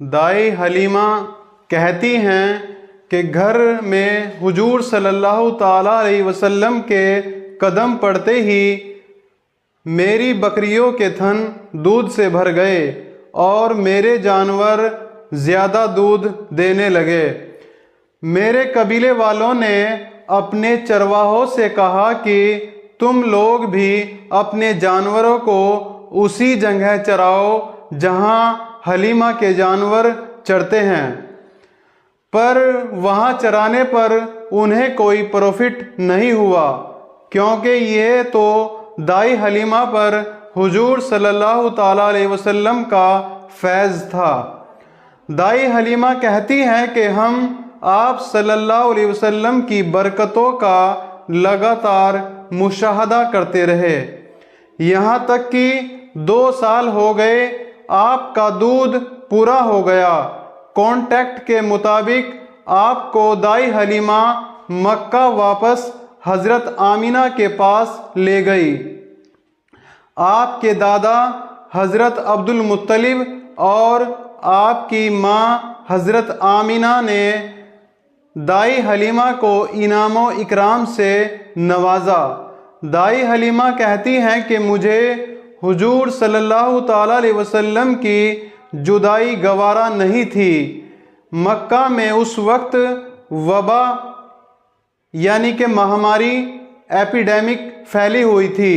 دائی حلیمہ کہتی ہیں کہ گھر میں حضور صلی اللہ تعالیٰ علیہ وسلم کے قدم پڑتے ہی میری بکریوں کے تھن دودھ سے بھر گئے اور میرے جانور زیادہ دودھ دینے لگے۔ میرے قبیلے والوں نے اپنے چرواہوں سے کہا کہ تم لوگ بھی اپنے جانوروں کو اسی جگہ چراؤ جہاں حلیمہ کے جانور چرتے ہیں، پر وہاں چرانے پر انہیں کوئی پروفٹ نہیں ہوا، کیونکہ یہ تو دائی حلیمہ پر حضور صلی اللہ تعالیٰ علیہ وسلم کا فیض تھا۔ دائی حلیمہ کہتی ہیں کہ ہم آپ صلی اللہ علیہ وسلم کی برکتوں کا لگاتار مشاہدہ کرتے رہے، یہاں تک کہ 2 سال ہو گئے، آپ کا دودھ پورا ہو گیا۔ کانٹیکٹ کے مطابق آپ کو دائی حلیمہ مکہ واپس حضرت آمینہ کے پاس لے گئی۔ آپ کے دادا حضرت عبد المطلب اور آپ کی ماں حضرت آمینہ نے دائی حلیمہ کو انعام و اکرام سے نوازا۔ دائی حلیمہ کہتی ہیں کہ مجھے حضور صلی اللہ تعالیٰ علیہ وسلم کی جدائی گوارا نہیں تھی۔ مکہ میں اس وقت وبا یعنی کہ مہاماری ایپیڈیمک پھیلی ہوئی تھی۔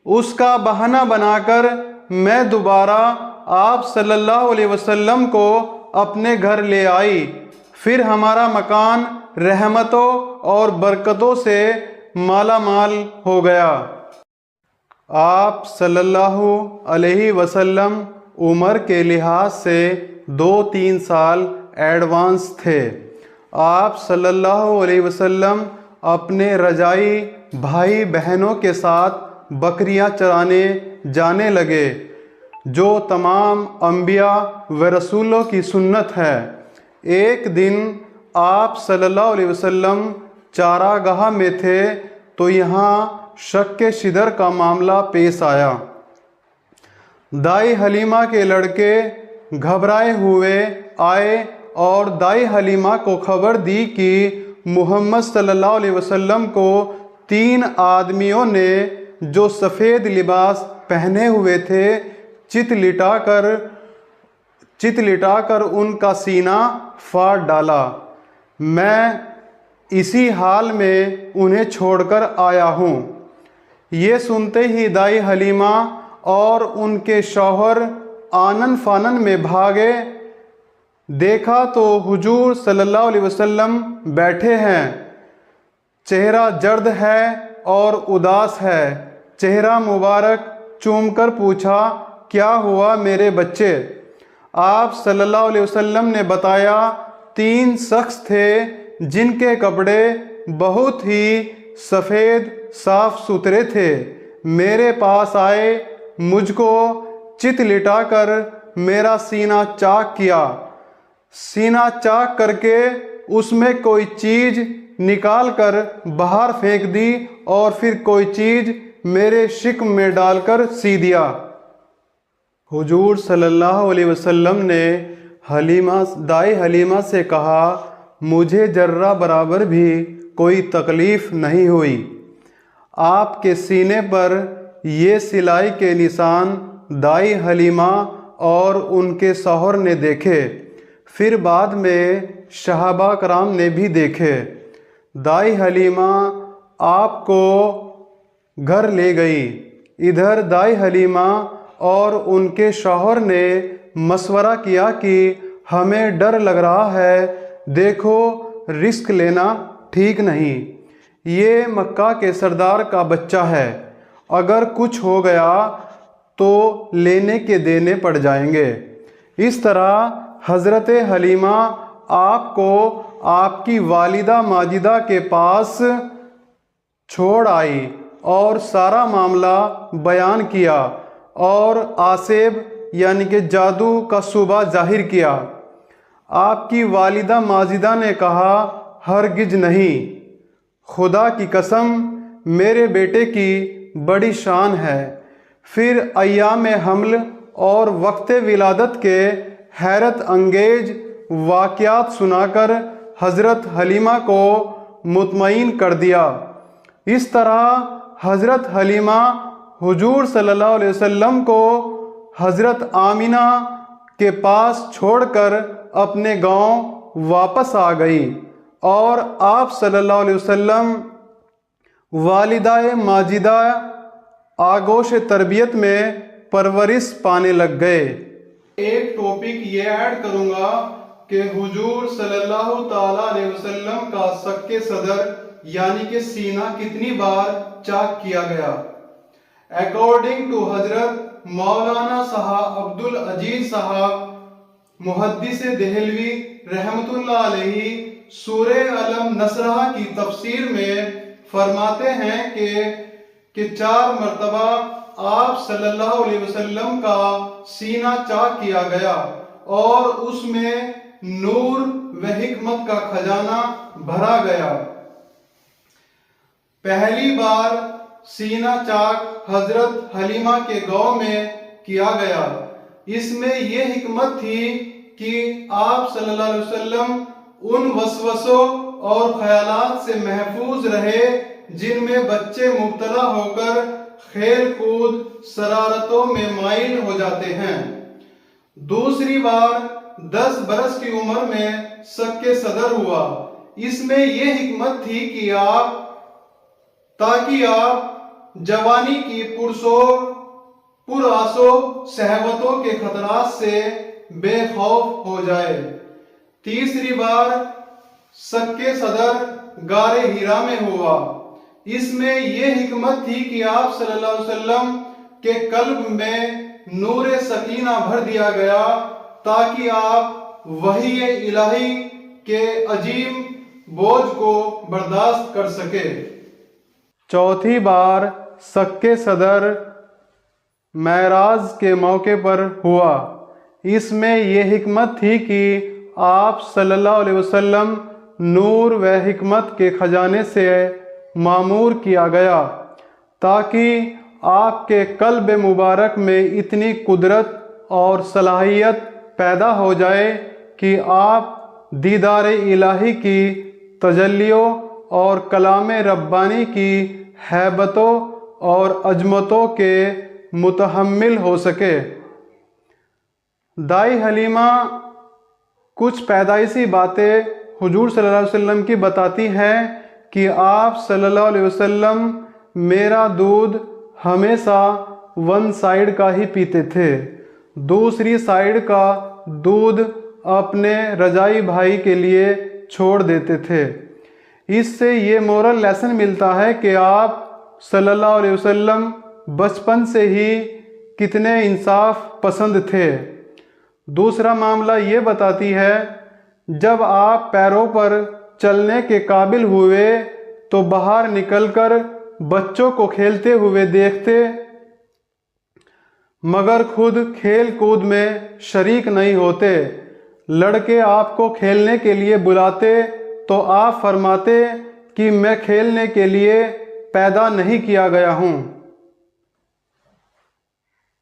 اس کا بہانہ بنا کر میں دوبارہ آپ صلی اللہ علیہ وسلم کو اپنے گھر لے آئی، پھر ہمارا مکان رحمتوں اور برکتوں سے مالا مال ہو گیا۔ آپ صلی اللہ علیہ وسلم عمر کے لحاظ سے 2-3 سال ایڈوانس تھے۔ آپ صلی اللہ علیہ وسلم اپنے رضاعی بھائی بہنوں کے ساتھ بکریاں چرانے جانے لگے، جو تمام انبیاء و رسولوں کی سنت ہے۔ ایک دن آپ صلی اللہ علیہ وسلم چراگاہ میں تھے تو یہاں شک شدر کا معاملہ پیش آیا۔ دائی حلیمہ کے لڑکے گھبرائے ہوئے آئے اور دائی حلیمہ کو خبر دی کہ محمد صلی اللہ علیہ وسلم کو 3 آدمیوں نے جو سفید لباس پہنے ہوئے تھے چت لٹا کر ان کا سینہ پھاڑ ڈالا۔ میں اسی حال میں انہیں چھوڑ کر آیا ہوں۔ یہ سنتے ہی دائی حلیمہ اور ان کے شوہر آنن فانن میں بھاگے، دیکھا تو حضور صلی اللہ علیہ وسلم بیٹھے ہیں، چہرہ جرد ہے اور اداس ہے۔ چہرہ مبارک چوم کر پوچھا، کیا ہوا میرے بچے؟ آپ صلی اللہ علیہ وسلم نے بتایا 3 شخص تھے جن کے کپڑے بہت ہی سفید صاف ستھرے تھے، میرے پاس آئے، مجھ کو چت لٹا کر میرا سینہ چاک کیا، سینہ چاک کر کے اس میں کوئی چیز نکال کر باہر پھینک دی اور پھر کوئی چیز میرے شکم میں ڈال کر سی دیا۔ حضور صلی اللہ علیہ وسلم نے دائی حلیمہ سے کہا، مجھے ذرہ برابر بھی کوئی تکلیف نہیں ہوئی۔ آپ کے سینے پر یہ سلائی کے نشان دائی حلیمہ اور ان کے شوہر نے دیکھے، پھر بعد میں صحابہ کرام نے بھی دیکھے۔ دائی حلیمہ آپ کو گھر لے گئی۔ ادھر دائی حلیمہ اور ان کے شوہر نے مشورہ کیا کہ ہمیں ڈر لگ رہا ہے، دیکھو رسک لینا ٹھیک نہیں، یہ مکہ کے سردار کا بچہ ہے، اگر کچھ ہو گیا تو لینے کے دینے پڑ جائیں گے۔ اس طرح حضرت حلیمہ آپ کو آپ کی والدہ ماجدہ کے پاس چھوڑ آئی اور سارا معاملہ بیان کیا اور آسیب یعنی کہ جادو کا صوبہ ظاہر کیا۔ آپ کی والدہ ماجدہ نے کہا، ہرگز نہیں، خدا کی قسم میرے بیٹے کی بڑی شان ہے۔ پھر ایام حمل اور وقت ولادت کے حیرت انگیز واقعات سنا کر حضرت حلیمہ کو مطمئن کر دیا۔ اس طرح حضرت حلیمہ حضور صلی اللہ علیہ وسلم کو حضرت آمنہ کے پاس چھوڑ کر اپنے گاؤں واپس آ گئی اور آپ صلی اللہ علیہ وسلم والدہ ماجدہ آغوش تربیت میں پرورش پانے لگ گئے۔ ایک ٹاپک یہ ایڈ کروں گا کہ حضور صلی اللہ تعالیٰ علیہ وسلم کا سکے صدر یعنی کہ سینہ کتنی بار چاک کیا گیا۔ اکارڈنگ ٹو حضرت مولانا صاحب عبدالعزیز صاحب محدث دہلوی رحمت اللہ علیہ سورہ علم نصرہ کی تفسیر میں فرماتے ہیں کہ 4 مرتبہ آپ صلی اللہ علیہ وسلم کا سینہ چاک کیا گیا اور اس میں نور و حکمت کا خزانہ بھرا گیا۔ پہلی بار سینہ چاک حضرت حلیمہ کے گاؤں میں کیا گیا۔ اس میں یہ حکمت تھی کہ آپ صلی اللہ علیہ وسلم ان وسوسوں اور خیالات سے محفوظ رہے جن میں بچے مبتلا ہو کر کھیل کود شرارتوں میں مائل ہو جاتے ہیں۔ دوسری بار 10 برس کی عمر میں سکے صدر ہوا۔ اس میں یہ حکمت تھی کہ تاکہ آپ جوانی کی پرآسو شہوتوں کے خطرات سے بے خوف ہو جائے۔ تیسری بار سکے صدر غار ہیرا میں ہوا۔ اس میں یہ حکمت تھی کہ آپ صلی اللہ علیہ وسلم کے قلب میں نور سکینہ بھر دیا گیا تاکہ آپ وحی الہی کے عظیم بوجھ کو برداشت کر سکے۔ چوتھی بار سکے صدر معراج کے موقع پر ہوا۔ اس میں یہ حکمت تھی کہ آپ صلی اللہ علیہ وسلم نور و حکمت کے خزانے سے معمور کیا گیا تاکہ آپ کے قلب مبارک میں اتنی قدرت اور صلاحیت پیدا ہو جائے کہ آپ دیدار الہی کی تجلیوں اور کلام ربانی کی ہیبتوں اور عظمتوں کے متحمل ہو سکے۔ دائی حلیمہ کچھ پیدائشی باتیں حضور صلی اللہ علیہ وسلم کی بتاتی ہیں کہ آپ صلی اللہ علیہ وسلم میرا دودھ ہمیشہ ون سائیڈ کا ہی پیتے تھے، دوسری سائیڈ کا دودھ اپنے رضاعی بھائی کے لیے چھوڑ دیتے تھے۔ اس سے یہ مورل لیسن ملتا ہے کہ آپ صلی اللہ علیہ وسلم بچپن سے ہی کتنے انصاف پسند تھے۔ دوسرا معاملہ یہ بتاتی ہے جب آپ پیروں پر چلنے کے قابل ہوئے تو باہر نکل کر بچوں کو کھیلتے ہوئے دیکھتے مگر خود کھیل کود میں شریک نہیں ہوتے۔ لڑکے آپ کو کھیلنے کے لیے بلاتے تو آپ فرماتے کہ میں کھیلنے کے لیے پیدا نہیں کیا گیا ہوں۔